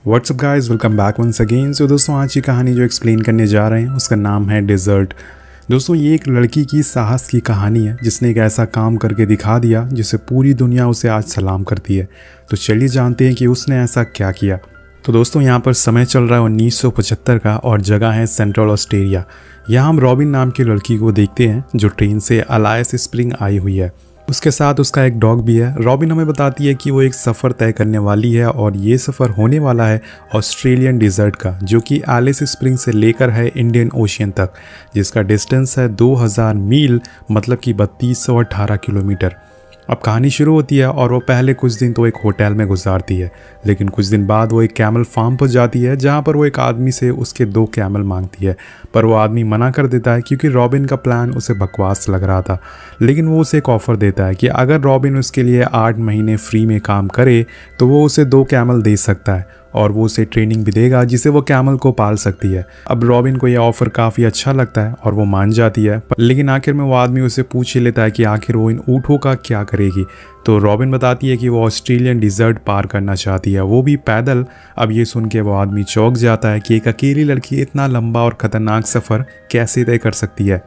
WhatsApp guys, welcome back once again. So दोस्तों, आज की कहानी जो एक्सप्लेन करने जा रहे हैं उसका नाम है डेजर्ट। दोस्तों, ये एक लड़की की साहस की कहानी है जिसने एक ऐसा काम करके दिखा दिया जिसे पूरी दुनिया उसे आज सलाम करती है। तो चलिए जानते हैं कि उसने ऐसा क्या किया। तो दोस्तों, यहाँ पर समय चल रहा है 1975 का और जगह है सेंट्रल ऑस्ट्रेलिया। यहाँ हम रॉबिन नाम की लड़की को देखते हैं जो ट्रेन से अलायस स्प्रिंग आई हुई है। उसके साथ उसका एक डॉग भी है। रॉबिन हमें बताती है कि वो एक सफ़र तय करने वाली है और ये सफ़र होने वाला है ऑस्ट्रेलियन डिज़र्ट का, जो कि एलिस स्प्रिंग से लेकर है इंडियन ओशियन तक, जिसका डिस्टेंस है 2000 मील, मतलब कि 3218 किलोमीटर। अब कहानी शुरू होती है और वो पहले कुछ दिन तो एक होटल में गुजारती है, लेकिन कुछ दिन बाद वो एक कैमल फार्म पर जाती है जहाँ पर वो एक आदमी से उसके 2 कैमल मांगती है, पर वो आदमी मना कर देता है क्योंकि रॉबिन का प्लान उसे बकवास लग रहा था। लेकिन वो उसे एक ऑफ़र देता है कि अगर रॉबिन उसके लिए 8 महीने फ्री में काम करे तो वो उसे 2 कैमल दे सकता है और वो उसे ट्रेनिंग भी देगा जिसे वो कैमल को पाल सकती है। अब रॉबिन को यह ऑफ़र काफ़ी अच्छा लगता है और वो मान जाती है, लेकिन आखिर में वो आदमी उसे पूछ ही लेता है कि आखिर वो इन ऊँटों का क्या करेगी। तो रॉबिन बताती है कि वो ऑस्ट्रेलियन डिज़र्ट पार करना चाहती है, वो भी पैदल। अब ये सुन के वो आदमी चौंक जाता है कि एक अकेली लड़की इतना लंबा और ख़तरनाक सफ़र कैसे तय कर सकती है।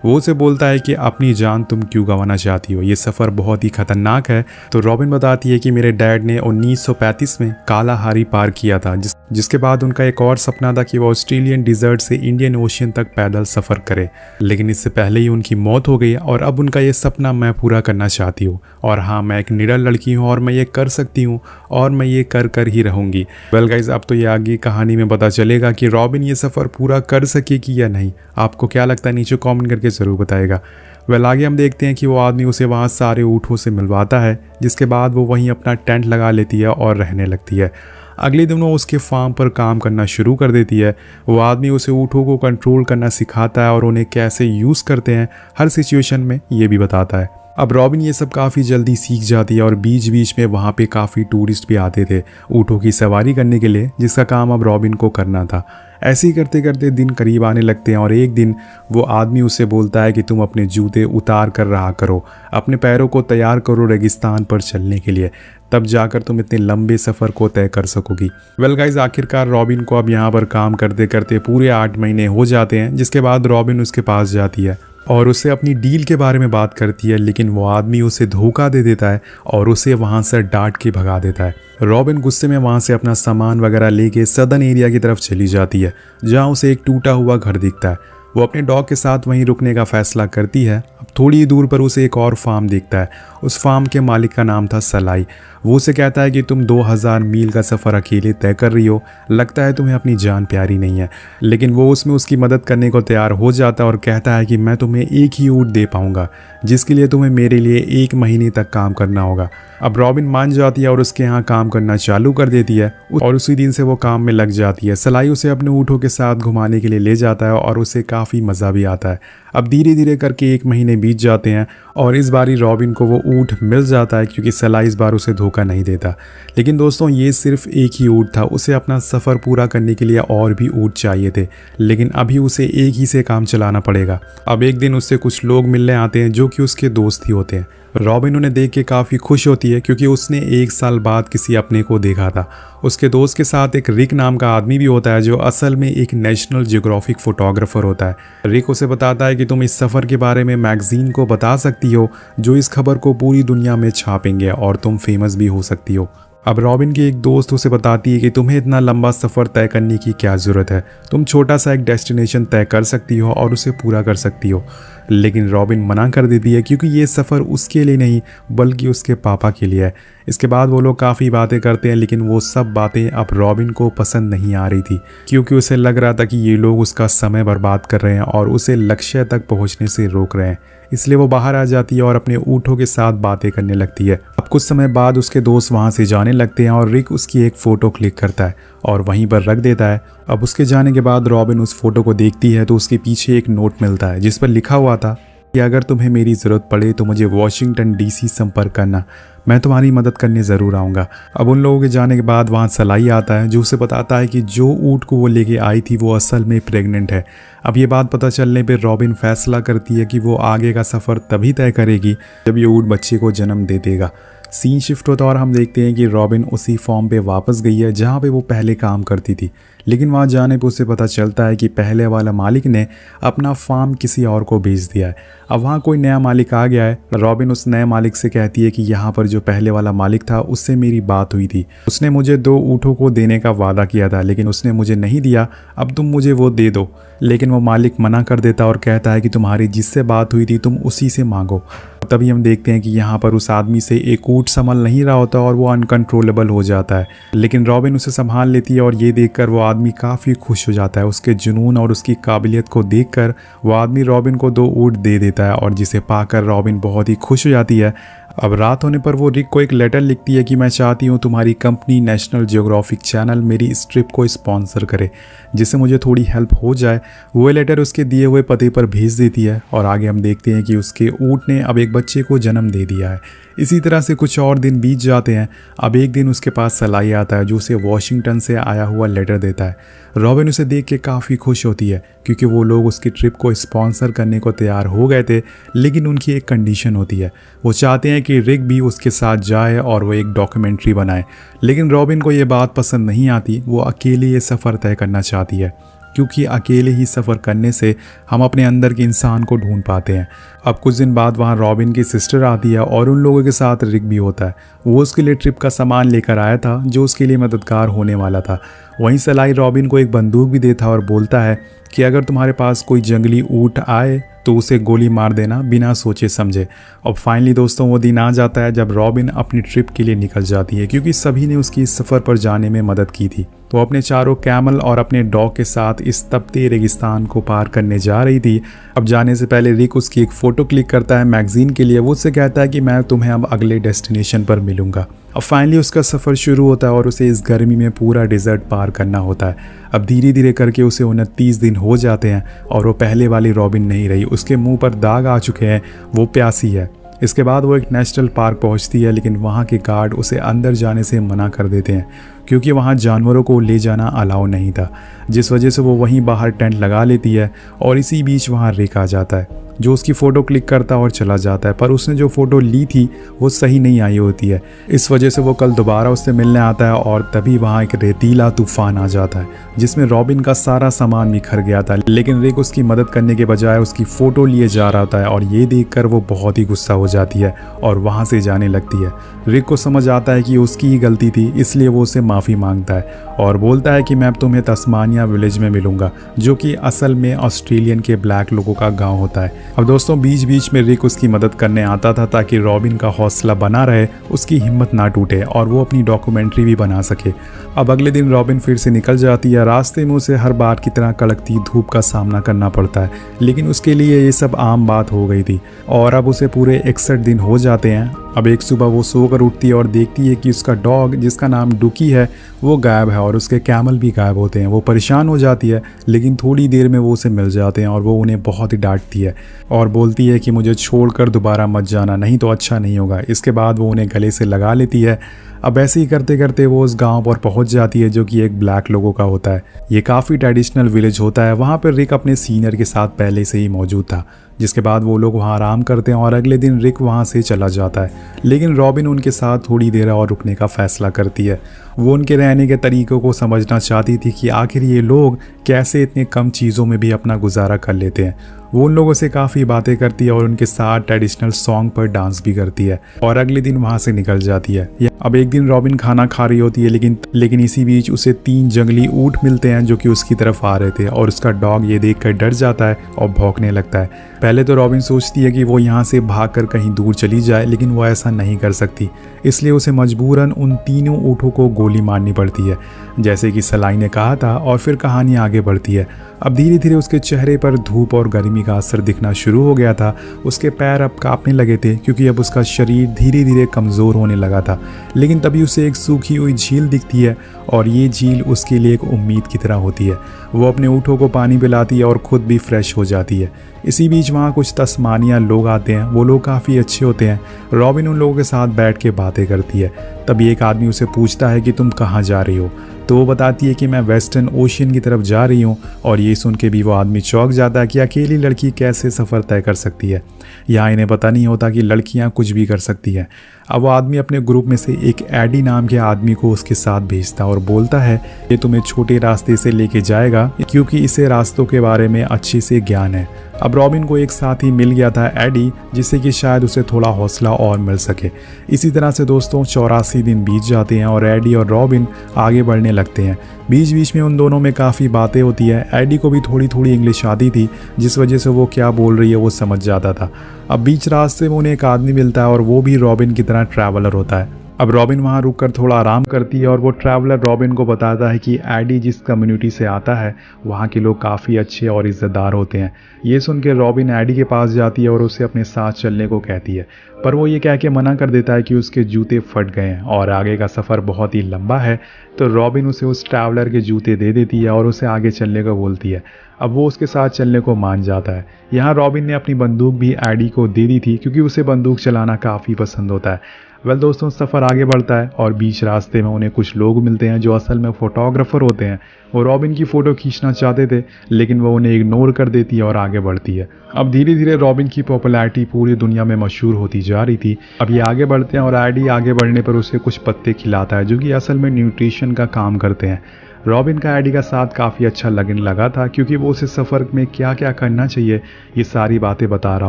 वो उसे बोलता है कि अपनी जान तुम क्यों गंवाना चाहती हो, ये सफ़र बहुत ही ख़तरनाक है। तो रॉबिन बताती है कि मेरे डैड ने 1935 में कालाहारी पार किया था, जिसके बाद उनका एक और सपना था कि वो ऑस्ट्रेलियन डिज़र्ट से इंडियन ओशियन तक पैदल सफ़र करे, लेकिन इससे पहले ही उनकी मौत हो गई और अब उनका ये सपना मैं पूरा करना चाहती हूँ। और हाँ, मैं एक निडर लड़की हूँ और मैं ये कर सकती हूँ और मैं ये कर ही रहूँगी। वेल गाइज, अब तो ये आगे कहानी में पता चलेगा कि रॉबिन ये सफ़र पूरा कर सकेगी या नहीं। आपको क्या लगता है, नीचे कमेंट करके ज़रूर बताएगा। वेल, आगे हम देखते हैं कि वो आदमी उसे वहाँ सारे ऊँटों से मिलवाता है, जिसके बाद वो वहीं अपना टेंट लगा लेती है और रहने लगती है। अगले दिन वो उसके फार्म पर काम करना शुरू कर देती है। वो आदमी उसे ऊँटों को कंट्रोल करना सिखाता है और उन्हें कैसे यूज़ करते हैं हर सिचुएशन में, ये भी बताता है। अब रॉबिन ये सब काफ़ी जल्दी सीख जाती है और बीच बीच में वहाँ पे काफ़ी टूरिस्ट भी आते थे ऊँटों की सवारी करने के लिए, जिसका काम अब रॉबिन को करना था। ऐसे ही करते करते दिन करीब आने लगते हैं और एक दिन वो आदमी उससे बोलता है कि तुम अपने जूते उतार कर रहा करो, अपने पैरों को तैयार करो रेगिस्तान पर चलने के लिए, तब जाकर तुम इतने लंबे सफ़र को तय कर सकोगी। वेल गाइज, आखिरकार रॉबिन को अब यहाँ पर काम करते करते पूरे 8 महीने हो जाते हैं, जिसके बाद रॉबिन उसके पास जाती है और उससे अपनी डील के बारे में बात करती है, लेकिन वो आदमी उसे धोखा दे देता है और उसे वहाँ से डांट के भगा देता है। रॉबिन गुस्से में वहाँ से अपना सामान वगैरह लेके सदर्न एरिया की तरफ चली जाती है, जहाँ उसे एक टूटा हुआ घर दिखता है। वो अपने डॉग के साथ वहीं रुकने का फैसला करती है। अब थोड़ी दूर पर उसे एक और फार्म दिखता है। उस फार्म के मालिक का नाम था सलाई। वो उसे कहता है कि तुम 2000 मील का सफ़र अकेले तय कर रही हो, लगता है तुम्हें अपनी जान प्यारी नहीं है। लेकिन वो उसमें उसकी मदद करने को तैयार हो जाता है और कहता है कि मैं तुम्हें एक ही ऊँट दे पाऊँगा, जिसके लिए तुम्हें मेरे लिए 1 महीने तक काम करना होगा। अब रॉबिन मान जाती है और उसके यहाँ काम करना चालू कर देती है और उसी दिन से वो काम में लग जाती है। सलाई उसे अपने ऊँटों के साथ घुमाने के लिए ले जाता है और उसे काफ़ी मज़ा भी आता है। अब धीरे धीरे करके 1 महीने बीत जाते हैं और इस बारी रॉबिन को वो ऊँट मिल जाता है क्योंकि सलाई इस बार उसे धोखा नहीं देता। लेकिन दोस्तों, ये सिर्फ एक ही ऊँट था, उसे अपना सफ़र पूरा करने के लिए और भी ऊँट चाहिए थे, लेकिन अभी उसे एक ही से काम चलाना पड़ेगा। अब एक दिन उससे कुछ लोग मिलने आते हैं जो कि उसके दोस्त ही होते हैं। रॉबिन उन्हें देख के काफ़ी खुश होती है क्योंकि उसने 1 साल बाद किसी अपने को देखा था। उसके दोस्त के साथ एक रिक नाम का आदमी भी होता है जो असल में एक नेशनल जियोग्राफिक फोटोग्राफर होता है। रिक उसे बताता है कि तुम इस सफ़र के बारे में मैगजीन को बता सकती हो, जो इस खबर को पूरी दुनिया में छापेंगे और तुम फेमस भी हो सकती हो। अब रॉबिन की एक दोस्त उसे बताती है कि तुम्हें इतना लंबा सफ़र तय करने की क्या ज़रूरत है, तुम छोटा सा एक डेस्टिनेशन तय कर सकती हो और उसे पूरा कर सकती हो। लेकिन रॉबिन मना कर देती है क्योंकि ये सफ़र उसके लिए नहीं बल्कि उसके पापा के लिए है। इसके बाद वो लोग काफ़ी बातें करते हैं, लेकिन वो सब बातें अब रॉबिन को पसंद नहीं आ रही थी क्योंकि उसे लग रहा था कि ये लोग उसका समय बर्बाद कर रहे हैं और उसे लक्ष्य तक पहुँचने से रोक रहे हैं। इसलिए वो बाहर आ जाती है और अपने ऊँटों के साथ बातें करने लगती है। अब कुछ समय बाद उसके दोस्त वहाँ से जाने लगते हैं और रिक उसकी एक फ़ोटो क्लिक करता है और वहीं पर रख देता है। अब उसके जाने के बाद रॉबिन उस फोटो को देखती है तो उसके पीछे एक नोट मिलता है जिस पर लिखा हुआ था कि अगर तुम्हें मेरी ज़रूरत पड़े तो मुझे वाशिंगटन DC संपर्क करना, मैं तुम्हारी मदद करने ज़रूर आऊँगा। अब उन लोगों के जाने के बाद वहाँ सलाई आता है जो उसे बताता है कि जो ऊँट को वो लेके आई थी वो असल में प्रेग्नेंट है। अब ये बात पता चलने पर रॉबिन फैसला करती है कि वो आगे का सफ़र तभी तय करेगी जब ये ऊँट बच्चे को जन्म दे देगा। सीन शिफ्ट होता है और हम देखते हैं कि रॉबिन उसी फॉर्म पे वापस गई है जहाँ पे वो पहले काम करती थी। लेकिन वहाँ जाने पे उसे पता चलता है कि पहले वाला मालिक ने अपना फार्म किसी और को बेच दिया है। अब वहाँ कोई नया मालिक आ गया है। रॉबिन उस नए मालिक से कहती है कि यहाँ पर जो पहले वाला मालिक था उससे मेरी बात हुई थी, उसने मुझे 2 ऊँटों को देने का वादा किया था, लेकिन उसने मुझे नहीं दिया, अब तुम मुझे वो दे दो। लेकिन वो मालिक मना कर देता और कहता है कि तुम्हारी जिससे बात हुई थी तुम उसी से मांगो। तभी हम देखते हैं कि यहाँ पर उस आदमी से एक ऊँट संभल नहीं रहा होता और वो अनकंट्रोलेबल हो जाता है, लेकिन रॉबिन उसे संभाल लेती है और ये देखकर वो आदमी काफ़ी खुश हो जाता है। उसके जुनून और उसकी काबिलियत को देखकर वो आदमी रॉबिन को 2 ऊँट दे देता है और जिसे पाकर रॉबिन बहुत ही खुश हो जाती है। अब रात होने पर वो रिक को एक लेटर लिखती है कि मैं चाहती हूँ तुम्हारी कंपनी नेशनल जियोग्राफिक चैनल मेरी इस ट्रिप को स्पॉन्सर करे, जिससे मुझे थोड़ी हेल्प हो जाए। वो लेटर उसके दिए हुए पते पर भेज देती है और आगे हम देखते हैं कि उसके ऊँट ने अब एक बच्चे को जन्म दे दिया है। इसी तरह से कुछ और दिन बीत जाते हैं। अब एक दिन उसके पास सलाई आता है जो उसे वॉशिंगटन से आया हुआ लेटर देता है। रॉबिन उसे देख के काफ़ी खुश होती है क्योंकि वो लोग उसकी ट्रिप को स्पॉन्सर करने को तैयार हो गए थे, लेकिन उनकी एक कंडीशन होती है। वो चाहते हैं कि रिक भी उसके साथ जाए और वो एक डॉक्यूमेंट्री बनाए, लेकिन रॉबिन को ये बात पसंद नहीं आती। वो अकेले ये सफ़र तय करना चाहती है क्योंकि अकेले ही सफ़र करने से हम अपने अंदर के इंसान को ढूंढ पाते हैं। अब कुछ दिन बाद वहाँ रॉबिन की सिस्टर आती है और उन लोगों के साथ रिक भी होता है। वो उसके लिए ट्रिप का सामान लेकर आया था जो उसके लिए मददगार होने वाला था। वहीं सलाई रॉबिन को एक बंदूक भी देता है और बोलता है कि अगर तुम्हारे पास कोई जंगली ऊँट आए तो उसे गोली मार देना बिना सोचे समझे। और फाइनली दोस्तों वो दिन आ जाता है जब रॉबिन अपनी ट्रिप के लिए निकल जाती है क्योंकि सभी ने उसकी इस सफ़र पर जाने में मदद की थी। तो अपने चारों कैमल और अपने डॉग के साथ इस तपते रेगिस्तान को पार करने जा रही थी। अब जाने से पहले रिक उसकी एक फ़ोटो क्लिक करता है मैगज़ीन के लिए। वो उससे कहता है कि मैं तुम्हें अब अगले डेस्टिनेशन पर मिलूंगा। अब फाइनली उसका सफ़र शुरू होता है और उसे इस गर्मी में पूरा डिज़र्ट पार करना होता है। अब धीरे धीरे करके उसे 29 दिन हो जाते हैं और वो पहले वाली रॉबिन नहीं रही। उसके मुंह पर दाग आ चुके हैं, वो प्यासी है। इसके बाद वो एक नेशनल पार्क पहुंचती है, लेकिन वहां के गार्ड उसे अंदर जाने से मना कर देते हैं क्योंकि वहां जानवरों को ले जाना अलाउ नहीं था, जिस वजह से वो वहीं बाहर टेंट लगा लेती है। और इसी बीच वहां रिक आ जाता है जो उसकी फ़ोटो क्लिक करता और चला जाता है, पर उसने जो फ़ोटो ली थी वो सही नहीं आई होती है। इस वजह से वो कल दोबारा उससे मिलने आता है और तभी वहाँ एक रेतीला तूफान आ जाता है जिसमें रॉबिन का सारा सामान बिखर गया था, लेकिन रिक उसकी मदद करने के बजाय उसकी फ़ोटो लिए जा रहा था और ये देखकर वो बहुत ही गुस्सा हो जाती है और वहाँ से जाने लगती है। रिक को समझ आता है कि उसकी ही गलती थी, इसलिए वो उससे माफ़ी मांगता है और बोलता है कि मैं तुम्हें तस्मानिया विलेज में मिलूंगा, जो कि असल में ऑस्ट्रेलियन के ब्लैक लोगों का गाँव होता है। अब दोस्तों बीच बीच में रिक उसकी मदद करने आता था ताकि रॉबिन का हौसला बना रहे, उसकी हिम्मत ना टूटे और वो अपनी डॉक्यूमेंट्री भी बना सके। अब अगले दिन रॉबिन फिर से निकल जाती है। रास्ते में उसे हर बार की तरह कड़कती धूप का सामना करना पड़ता है, लेकिन उसके लिए ये सब आम बात हो गई थी और अब उसे पूरे 61 दिन हो जाते हैं। अब एक सुबह वो सोकर उठती है और देखती है कि उसका डॉग जिसका नाम डुकी है वो गायब है और उसके कैमल भी गायब होते हैं। वो परेशान हो जाती है, लेकिन थोड़ी देर में वो उसे मिल जाते हैं और वो उन्हें बहुत ही डांटती है और बोलती है कि मुझे छोड़कर दोबारा मत जाना, नहीं तो अच्छा नहीं होगा। इसके बाद वो उन्हें गले से लगा लेती है। अब ऐसे ही करते करते वो उस गांव पर पहुंच जाती है जो कि एक ब्लैक लोगों का होता है। ये काफ़ी ट्रेडिशनल विलेज होता है। वहाँ पर रिक अपने सीनियर के साथ पहले से ही मौजूद था, जिसके बाद वो लोग वहाँ आराम करते हैं और अगले दिन रिक वहाँ से चला जाता है, लेकिन रॉबिन उनके साथ थोड़ी देर और रुकने का फैसला करती है। वो उनके रहने के तरीक़ों को समझना चाहती थी कि आखिर ये लोग कैसे इतने कम चीज़ों में भी अपना गुजारा कर लेते हैं। वो उन लोगों से काफ़ी बातें करती है और उनके साथ ट्रेडिशनल सॉन्ग पर डांस भी करती है और अगले दिन वहाँ से निकल जाती है। अब एक दिन रॉबिन खाना खा रही होती है, लेकिन इसी बीच उसे 3 जंगली ऊँट मिलते हैं जो कि उसकी तरफ आ रहे थे और उसका डॉग ये देखकर डर जाता है और भौंकने लगता है। पहले तो रॉबिन सोचती है कि वो यहाँ से भागकर कहीं दूर चली जाए, लेकिन वो ऐसा नहीं कर सकती, इसलिए उसे मजबूरन उन तीनों ऊँटों को गोली मारनी पड़ती है, जैसे कि सलाई ने कहा था। और फिर कहानी आगे बढ़ती है। अब धीरे धीरे उसके चेहरे पर धूप और गर्मी का असर दिखना शुरू हो गया था। उसके पैर अब कांपने लगे थे क्योंकि अब उसका शरीर धीरे धीरे कमज़ोर होने लगा था। लेकिन तभी उसे एक सूखी हुई झील दिखती है और ये झील उसके लिए एक उम्मीद की तरह होती है। वो अपने ऊँटों को पानी पिलाती है और ख़ुद भी फ्रेश हो जाती है। इसी बीच वहाँ कुछ तस्मानिया लोग आते हैं। वो लोग काफ़ी अच्छे होते हैं। रॉबिन उन लोगों के साथ बैठ के बातें करती है। तभी एक आदमी उसे पूछता है कि तुम कहाँ जा रही हो। तो तो वो बताती है कि मैं वेस्टर्न ओशियन की तरफ जा रही हूँ। और ये सुन के भी वो आदमी चौंक जाता है कि अकेली लड़की कैसे सफ़र तय कर सकती है। यहाँ इन्हें पता नहीं होता कि लड़कियाँ कुछ भी कर सकती हैं। अब वो आदमी अपने ग्रुप में से एक एडी नाम के आदमी को उसके साथ भेजता और बोलता है ये तुम्हें छोटे रास्ते से लेके जाएगा क्योंकि इसे रास्तों के बारे में अच्छे से ज्ञान है। अब रॉबिन को एक साथी मिल गया था एडी, जिससे कि शायद उसे थोड़ा हौसला और मिल सके। इसी तरह से दोस्तों 84 दिन बीत जाते हैं और एडी और रॉबिन आगे बढ़ने लगते हैं। बीच बीच में उन दोनों में काफ़ी बातें होती है। एडी को भी थोड़ी थोड़ी इंग्लिश आती थी, जिस वजह से वो क्या बोल रही है वो समझ जाता था। अब बीच रास्ते में उन्हें एक आदमी मिलता है और वो भी रॉबिन की तरह ट्रैवलर होता है। अब रॉबिन वहाँ रुककर थोड़ा आराम करती है और वो ट्रैवलर रॉबिन को बताता है कि एडी जिस कम्युनिटी से आता है वहाँ के लोग काफ़ी अच्छे और इज़्ज़तदार होते हैं। ये सुन के रॉबिन एडी के पास जाती है और उसे अपने साथ चलने को कहती है, पर वो ये कह के मना कर देता है कि उसके जूते फट गए हैं और आगे का सफ़र बहुत ही लंबा है। तो रॉबिन उसे उस ट्रैवलर के जूते दे देती है और उसे आगे चलने को बोलती है। अब वो उसके साथ चलने को मान जाता है। यहाँ रॉबिन ने अपनी बंदूक भी एडी को दे दी थी क्योंकि उसे बंदूक चलाना काफ़ी पसंद होता है। दोस्तों सफ़र आगे बढ़ता है और बीच रास्ते में उन्हें कुछ लोग मिलते हैं जो असल में फ़ोटोग्राफ़र होते हैं। वो रॉबिन की फ़ोटो खींचना चाहते थे, लेकिन वो उन्हें इग्नोर कर देती है और आगे बढ़ती है। अब धीरे धीरे रॉबिन की पॉपुलैरिटी पूरी दुनिया में मशहूर होती जा रही थी। अब ये आगे बढ़ते हैं और एडी आगे बढ़ने पर उसे कुछ पत्ते खिलाता है जो कि असल में न्यूट्रिशन का काम करते हैं। रॉबिन का एडी का साथ काफ़ी अच्छा लगने लगा था क्योंकि वो उसे सफ़र में क्या क्या करना चाहिए ये सारी बातें बता रहा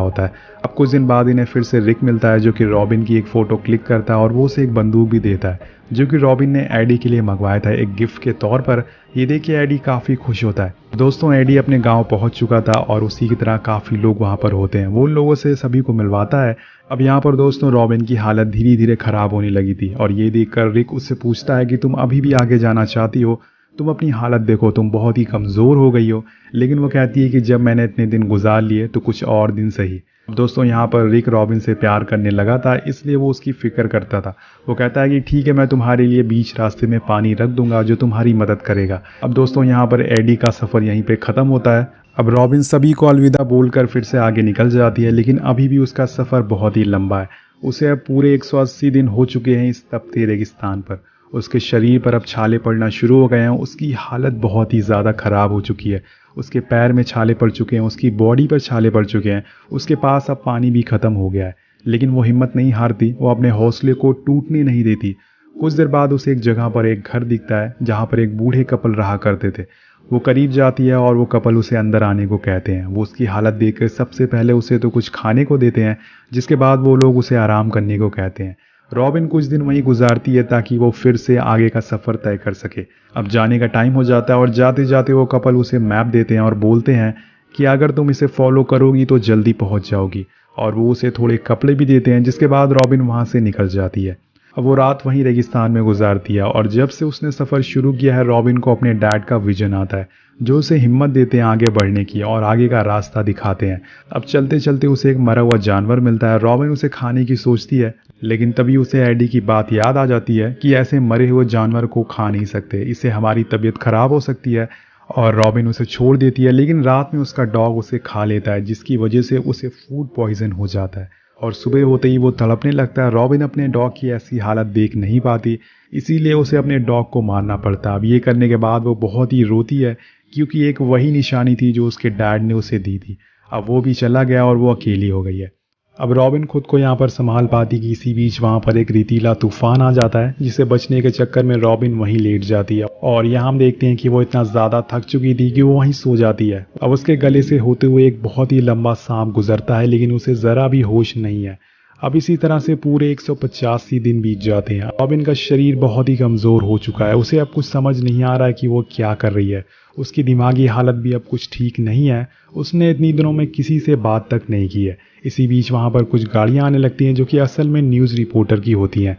होता है। अब कुछ दिन बाद इन्हें फिर से रिक मिलता है जो कि रॉबिन की एक फ़ोटो क्लिक करता है और वो उसे एक बंदूक भी देता है जो कि रॉबिन ने एडी के लिए मंगवाया था एक गिफ्ट के तौर पर। ये देख के एडी काफ़ी खुश होता है। दोस्तों एडी अपने गाँव पहुँच चुका था और उसी की तरह काफ़ी लोग वहाँ पर होते हैं। वो उन लोगों से सभी को मिलवाता है। अब यहाँ पर दोस्तों रॉबिन की हालत धीरे धीरे ख़राब होने लगी थी और ये देखकर रिक उससे पूछता है कि तुम अभी भी आगे जाना चाहती हो? तुम अपनी हालत देखो, तुम बहुत ही कमज़ोर हो गई हो। लेकिन वो कहती है कि जब मैंने इतने दिन गुजार लिए तो कुछ और दिन सही। दोस्तों यहाँ पर रिक रॉबिन से प्यार करने लगा था, इसलिए वो उसकी फ़िक्र करता था। वो कहता है कि ठीक है, मैं तुम्हारे लिए बीच रास्ते में पानी रख दूंगा जो तुम्हारी मदद करेगा। अब दोस्तों यहाँ पर एडी का सफ़र यहीं पे ख़त्म होता है। अब रॉबिन सभी को अलविदा बोलकर फिर से आगे निकल जाती है, लेकिन अभी भी उसका सफ़र बहुत ही लंबा है। उसे अब पूरे 180 दिन हो चुके हैं इस तपते रेगिस्तान पर। उसके शरीर पर अब छाले पड़ना शुरू हो गए हैं। उसकी हालत बहुत ही ज़्यादा ख़राब हो चुकी है। उसके पैर में छाले पड़ चुके हैं, उसकी बॉडी पर छाले पड़ चुके हैं। उसके पास अब पानी भी ख़त्म हो गया है, लेकिन वो हिम्मत नहीं हारती। वो अपने हौसले को टूटने नहीं देती। कुछ देर बाद उसे एक जगह पर एक घर दिखता है जहाँ पर एक बूढ़े कपल रहा करते थे। वो करीब जाती है और वो कपल उसे अंदर आने को कहते हैं। वो उसकी हालत देखकर सबसे पहले उसे तो कुछ खाने को देते हैं, जिसके बाद वो लोग उसे आराम करने को कहते हैं। रॉबिन कुछ दिन वहीं गुजारती है ताकि वो फिर से आगे का सफ़र तय कर सके। अब जाने का टाइम हो जाता है और जाते जाते वो कपल उसे मैप देते हैं और बोलते हैं कि अगर तुम इसे फॉलो करोगी तो जल्दी पहुंच जाओगी। और वो उसे थोड़े कपड़े भी देते हैं, जिसके बाद रॉबिन वहां से निकल जाती है। अब वो रात वहीं रेगिस्तान में गुजारती है और जब से उसने सफ़र शुरू किया है रॉबिन को अपने डैड का विजन आता है जो उसे हिम्मत देते हैं आगे बढ़ने की और आगे का रास्ता दिखाते हैं। अब चलते चलते उसे एक मरा हुआ जानवर मिलता है। रॉबिन उसे खाने की सोचती है, लेकिन तभी उसे एडी की बात याद आ जाती है कि ऐसे मरे हुए जानवर को खा नहीं सकते, इससे हमारी तबीयत ख़राब हो सकती है। और रॉबिन उसे छोड़ देती है, लेकिन रात में उसका डॉग उसे खा लेता है, जिसकी वजह से उसे फूड पॉइजन हो जाता है और सुबह होते ही वो तड़पने लगता है। रॉबिन अपने डॉग की ऐसी हालत देख नहीं पाती, इसीलिए उसे अपने डॉग को मारना पड़ता है। अब ये करने के बाद वो बहुत ही रोती है क्योंकि एक वही निशानी थी जो उसके डैड ने उसे दी थी। अब वो भी चला गया और वो अकेली हो गई है। अब रॉबिन खुद को यहाँ पर संभाल पाती कि इसी बीच वहाँ पर एक रेतीला तूफान आ जाता है, जिसे बचने के चक्कर में रॉबिन वहीं लेट जाती है। और यहाँ हम देखते हैं कि वो इतना ज़्यादा थक चुकी थी कि वो वहीं सो जाती है। अब उसके गले से होते हुए एक बहुत ही लंबा सांप गुजरता है, लेकिन उसे ज़रा भी होश नहीं है। अब इसी तरह से पूरे 185 दिन बीत जाते हैं। रॉबिन का शरीर बहुत ही कमज़ोर हो चुका है। उसे अब कुछ समझ नहीं आ रहा है कि वो क्या कर रही है। उसकी दिमागी हालत भी अब कुछ ठीक नहीं है। उसने इतनी दिनों में किसी से बात तक नहीं की है। इसी बीच वहाँ पर कुछ गाड़ियाँ आने लगती हैं जो कि असल में न्यूज़ रिपोर्टर की होती हैं,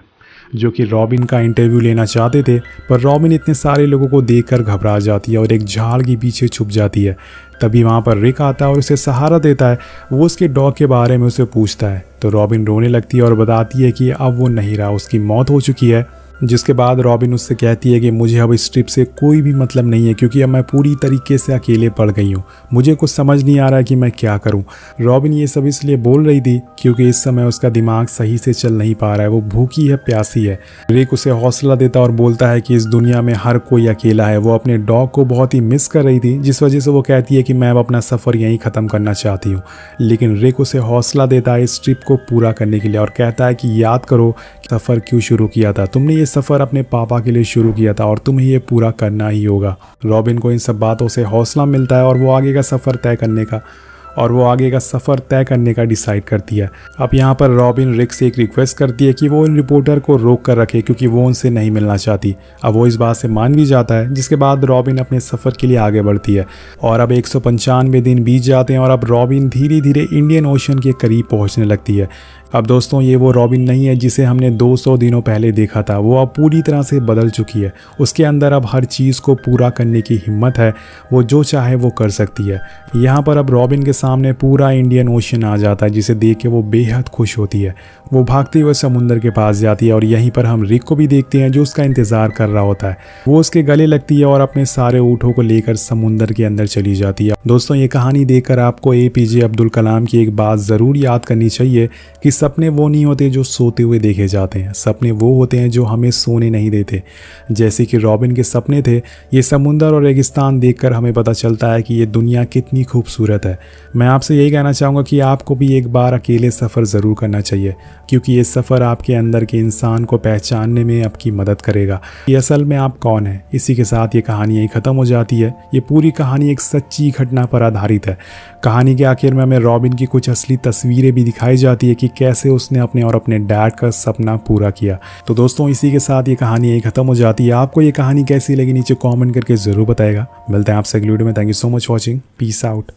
जो कि रॉबिन का इंटरव्यू लेना चाहते थे। पर रॉबिन इतने सारे लोगों को देखकर घबरा जाती है और एक झाड़ के पीछे छुप जाती है। तभी वहाँ पर रिक आता है और उसे सहारा देता है। वो उसके डॉग के बारे में उसे पूछता है तो रॉबिन रोने लगती है और बताती है कि अब वो नहीं रहा, उसकी मौत हो चुकी है। जिसके बाद रॉबिन उससे कहती है कि मुझे अब इस ट्रिप से कोई भी मतलब नहीं है, क्योंकि अब मैं पूरी तरीके से अकेले पड़ गई हूँ, मुझे कुछ समझ नहीं आ रहा है कि मैं क्या करूँ। रॉबिन ये सब इसलिए बोल रही थी क्योंकि इस समय उसका दिमाग सही से चल नहीं पा रहा है, वो भूखी है, प्यासी है। रिक उसे हौसला देता और बोलता है कि इस दुनिया में हर कोई अकेला है। वो अपने डॉग को बहुत ही मिस कर रही थी, जिस वजह से वो कहती है कि मैं अब अपना सफ़र यहीं ख़त्म करना चाहती हूँ। लेकिन रिक उसे हौसला देता है इस ट्रिप को पूरा करने के लिए और कहता है कि याद करो सफ़र क्यों शुरू किया था, तुमने ये सफ़र अपने पापा के लिए शुरू किया था और तुम्हें ये पूरा करना ही होगा। रॉबिन को इन सब बातों से हौसला मिलता है और वो आगे का सफ़र तय करने का डिसाइड करती है। अब यहाँ पर रॉबिन रिक से एक रिक्वेस्ट करती है कि वो इन रिपोर्टर को रोक कर रखे, क्योंकि वो उनसे नहीं मिलना चाहती। अब वो इस बात से मान भी जाता है, जिसके बाद रॉबिन अपने सफ़र के लिए आगे बढ़ती है। और अब 195 दिन बीत जाते हैं और अब रॉबिन धीरे धीरे इंडियन ओशन के करीब पहुँचने लगती है। अब दोस्तों ये वो रॉबिन नहीं है जिसे हमने 200 दिनों पहले देखा था, वो अब पूरी तरह से बदल चुकी है। उसके अंदर अब हर चीज़ को पूरा करने की हिम्मत है, वो जो चाहे वो कर सकती है। यहाँ पर अब रॉबिन के सामने पूरा इंडियन ओशन आ जाता है, जिसे देख के वो बेहद खुश होती है। वो भागते हुए समुंदर के पास जाती है और यहीं पर हम रिक को भी देखते हैं जो उसका इंतज़ार कर रहा होता है। वो उसके गले लगती है और अपने सारे ऊँटों को लेकर समुंदर के अंदर चली जाती है। दोस्तों ये कहानी देखकर आपको APJ अब्दुल कलाम की एक बात ज़रूर याद करनी चाहिए कि सपने वो नहीं होते जो सोते हुए देखे जाते हैं, सपने वो होते हैं जो हमें सोने नहीं देते। जैसे कि रॉबिन के सपने थे, ये समुंदर और रेगिस्तान देखकर हमें पता चलता है कि ये दुनिया कितनी खूबसूरत है। मैं आपसे यही कहना चाहूँगा कि आपको भी एक बार अकेले सफ़र ज़रूर करना चाहिए, क्योंकि ये सफ़र आपके अंदर के इंसान को पहचानने में आपकी मदद करेगा कि असल में आप कौन है। इसी के साथ ये कहानी यही ख़त्म हो जाती है। ये पूरी कहानी एक सच्ची घटना पर आधारित है। कहानी के आखिर में हमें रॉबिन की कुछ असली तस्वीरें भी दिखाई जाती है कि कैसे उसने अपने और अपने डैड का सपना पूरा किया। तो दोस्तों इसी के साथ ये कहानी यही ख़त्म हो जाती है। आपको ये कहानी कैसी लगी नीचे कमेंट करके ज़रूर बताएगा। मिलते हैं आपसे अगली वीडियो में। Thank you so much watching. Peace out.